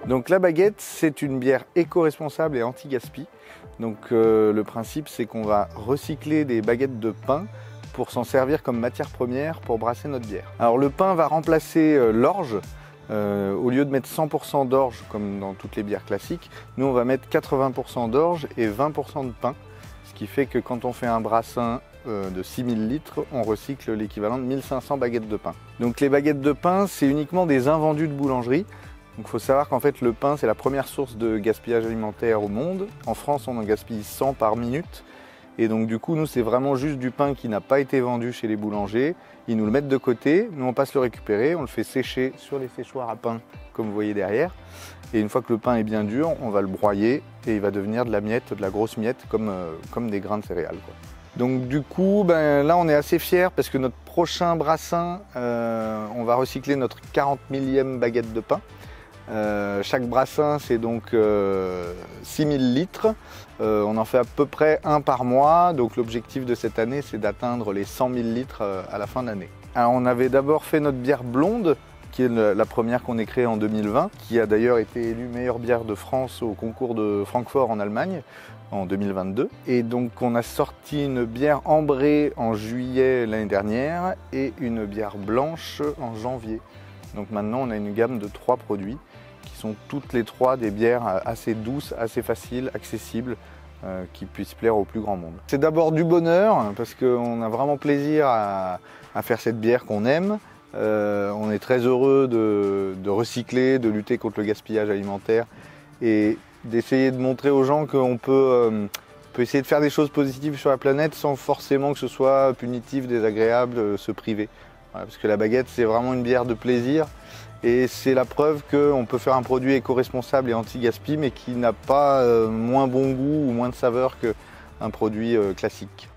Donc la baguette, c'est une bière éco-responsable et anti-gaspi. Donc le principe, c'est qu'on va recycler des baguettes de pain pour s'en servir comme matière première pour brasser notre bière. Alors le pain va remplacer l'orge. Au lieu de mettre 100% d'orge comme dans toutes les bières classiques, nous on va mettre 80% d'orge et 20% de pain. Ce qui fait que quand on fait un brassin de 6000 litres, on recycle l'équivalent de 1500 baguettes de pain. Donc les baguettes de pain, c'est uniquement des invendus de boulangerie. Donc il faut savoir qu'en fait le pain, c'est la première source de gaspillage alimentaire au monde. En France, on en gaspille 100 par minute. Et donc du coup, nous, c'est vraiment juste du pain qui n'a pas été vendu chez les boulangers. Ils nous le mettent de côté, nous on passe le récupérer, on le fait sécher sur les séchoirs à pain, comme vous voyez derrière. Et une fois que le pain est bien dur, on va le broyer et il va devenir de la miette, de la grosse miette, comme des grains de céréales, quoi. Donc du coup, là on est assez fiers parce que notre prochain brassin, on va recycler notre 40 millième baguette de pain. Chaque brassin, c'est donc 6000 litres. On en fait à peu près un par mois. Donc l'objectif de cette année, c'est d'atteindre les 100 000 litres à la fin d'année. Alors on avait d'abord fait notre bière blonde, qui est la première qu'on ait créée en 2020, qui a d'ailleurs été élue meilleure bière de France au concours de Francfort en Allemagne en 2022. Et donc on a sorti une bière ambrée en juillet l'année dernière et une bière blanche en janvier. Donc maintenant on a une gamme de 3 produits qui sont toutes les 3 des bières assez douces, assez faciles, accessibles, qui puissent plaire au plus grand monde. C'est d'abord du bonheur parce qu'on a vraiment plaisir à faire cette bière qu'on aime. On est très heureux de recycler, de lutter contre le gaspillage alimentaire et d'essayer de montrer aux gens qu'on peut essayer de faire des choses positives sur la planète sans forcément que ce soit punitif, désagréable, se priver. Voilà, parce que la baguette, c'est vraiment une bière de plaisir et c'est la preuve qu'on peut faire un produit éco-responsable et anti-gaspi mais qui n'a pas moins bon goût ou moins de saveur qu'un produit classique.